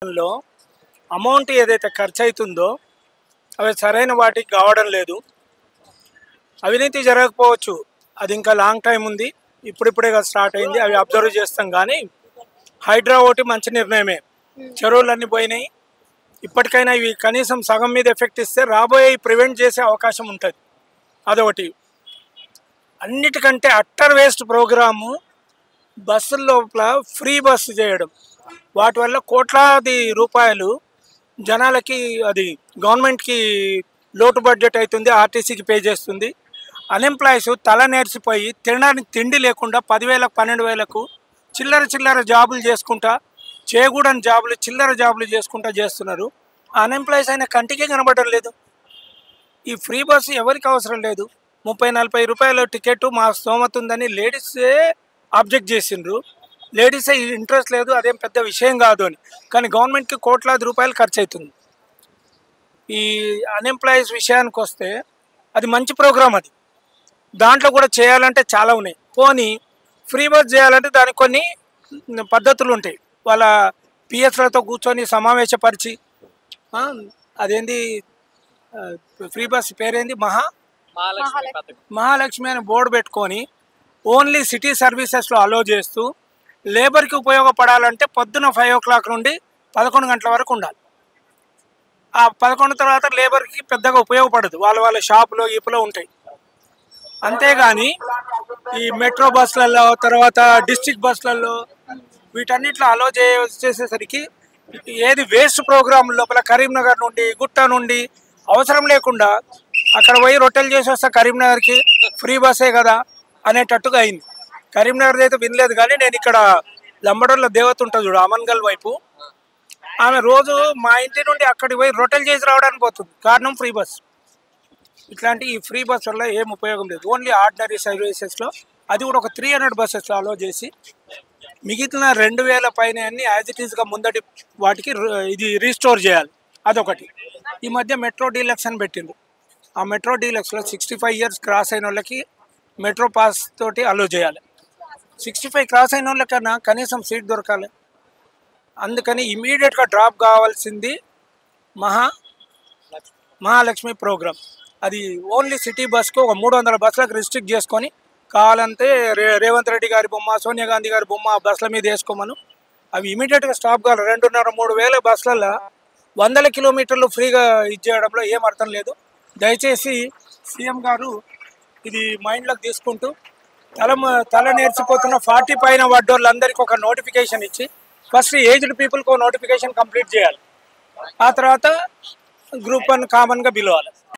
లో అమౌంట్ ఏదైతే ఖర్చు అవుతుందో అవి సరైన వాటికి కావడం లేదు. అవినీతి జరగకపోవచ్చు, అది ఇంకా లాంగ్ టైం ఉంది, ఇప్పుడిప్పుడే స్టార్ట్ అయింది, అవి అబ్జర్వ్ చేస్తాం. కానీ హైడ్రా ఒకటి మంచి నిర్ణయమే. చెరువులన్నీ పోయినాయి, ఇప్పటికైనా ఇవి కనీసం సగం మీద ఎఫెక్ట్ ఇస్తే రాబోయే ప్రివెంట్ చేసే అవకాశం ఉంటుంది. అదొకటి. అన్నిటికంటే అట్టర్ వేస్ట్ ప్రోగ్రాము బస్సుల లోపల ఫ్రీ బస్సు చేయడం. వాటి వల్ల కోట్లాది రూపాయలు జనాలకి, అది గవర్నమెంట్కి లోటు బడ్జెట్ అవుతుంది, ఆర్టీసీకి పే చేస్తుంది. అన్ఎంప్లాయీస్ తల నేర్చిపోయి తినడానికి తిండి లేకుండా 10,000 12,000 చిల్లర జాబులు చేసుకుంటా, చేయకూడని జాబులు చిల్లర జాబులు చేసుకుంటా చేస్తున్నారు. అన్ఎంప్లాయీస్ అయిన కంటికే కనబడడం లేదు. ఈ ఫ్రీ బస్సు ఎవరికి అవసరం లేదు. 30-40 రూపాయల టికెట్ మా స్తోమత ఉందని లేడీసే ఆబ్జెక్ట్ చేసిండ్రు. లేడీసే ఇంట్రెస్ట్ లేదు, అదేం పెద్ద విషయం కాదు అని. కానీ గవర్నమెంట్కి కోట్లాది రూపాయలు ఖర్చు అవుతుంది. ఈ అన్ఎంప్లాయీస్ విషయానికి వస్తే అది మంచి ప్రోగ్రాం. అది దాంట్లో కూడా చేయాలంటే చాలా ఉన్నాయి. పోనీ ఫ్రీ బస్ చేయాలంటే దానికి కొన్ని పద్ధతులు ఉంటాయి. వాళ్ళ పిఎస్లతో కూర్చొని సమావేశపరిచి, అదేంది ఫ్రీ బస్ పేరేంది, మహాలక్ష్మి అని బోర్డు పెట్టుకొని ఓన్లీ సిటీ సర్వీసెస్లో అలో చేస్తూ, లేబర్కి ఉపయోగపడాలంటే పొద్దున 5 o'clock నుండి 11 గంటల వరకు ఉండాలి. ఆ 11 తర్వాత లేబర్కి పెద్దగా ఉపయోగపడదు, వాళ్ళ షాపులో ఈపులో ఉంటాయి. అంతేగాని ఈ మెట్రో బస్సులలో, తర్వాత డిస్ట్రిక్ట్ బస్సులలో, వీటన్నిటిలో అలో చేసేసరికి ఏది వేస్ట్ ప్రోగ్రాం లోపల కరీంనగర్ నుండి, గుట్ట నుండి అవసరం లేకుండా అక్కడ పోయి రొట్టెలు చేసి వస్తా కరీంనగర్కి, ఫ్రీ బస్సే కదా అనేటట్టుగా అయింది. కరీంనగర్ అయితే వినలేదు, కానీ నేను ఇక్కడ లంబడోళ్ళ దేవత ఉంటుంది చూడు, అమన్గల్ వైపు, ఆమె రోజు మా ఇంటి నుండి అక్కడికి పోయి రొట్టెలు చేసి రావడానికి పోతుంది. కారణం ఫ్రీ బస్. ఇట్లాంటి ఈ ఫ్రీ బస్ వల్ల ఏం ఉపయోగం లేదు. ఓన్లీ ఆర్డినరీ సర్వీసెస్లో, అది కూడా ఒక 300 బస్సెస్లో అలో చేసి, మిగిలిన 2,000 పైన అన్ని యాజ్ ఇట్ ఈస్గా ముందటి వాటికి ఇది రీస్టోర్ చేయాలి. అదొకటి. ఈ మధ్య మెట్రో డీలక్స్ అని పెట్టింది. ఆ మెట్రో డీలక్స్లో 65 years క్రాస్ అయిన వాళ్ళకి మెట్రో పాస్ తోటి అలో చేయాలి. 65 క్రాస్ అయిన వాళ్ళకన్నా కనీసం సీట్ దొరకాలి. అందుకని ఇమీడియట్గా డ్రాప్ కావాల్సింది మహాలక్ష్మి ప్రోగ్రామ్. అది ఓన్లీ సిటీ బస్కు ఒక 300 బస్సులకు రిస్ట్రిక్ట్ చేసుకొని, కావాలంటే రేవంత్ రెడ్డి గారి బొమ్మ, సోనియా గాంధీ గారి బొమ్మ బస్సుల మీద వేసుకోమను. అవి ఇమీడియట్గా స్టాప్ కావాలి. 2,500-3,000 బస్సులలో 100 kilometers ఫ్రీగా ఇచ్చేయడంలో ఏం అర్థం లేదు. దయచేసి సీఎం గారు ఇది మైండ్లోకి తీసుకుంటూ తల నేర్చిపోతున్న 40 పైన పడ్డోళ్ళందరికీ ఒక నోటిఫికేషన్ ఇచ్చి, ఫస్ట్ ఏజ్డ్ పీపుల్కి ఒక నోటిఫికేషన్ కంప్లీట్ చేయాలి. ఆ తర్వాత గ్రూప్ 1 కామన్గా పిలవాలి.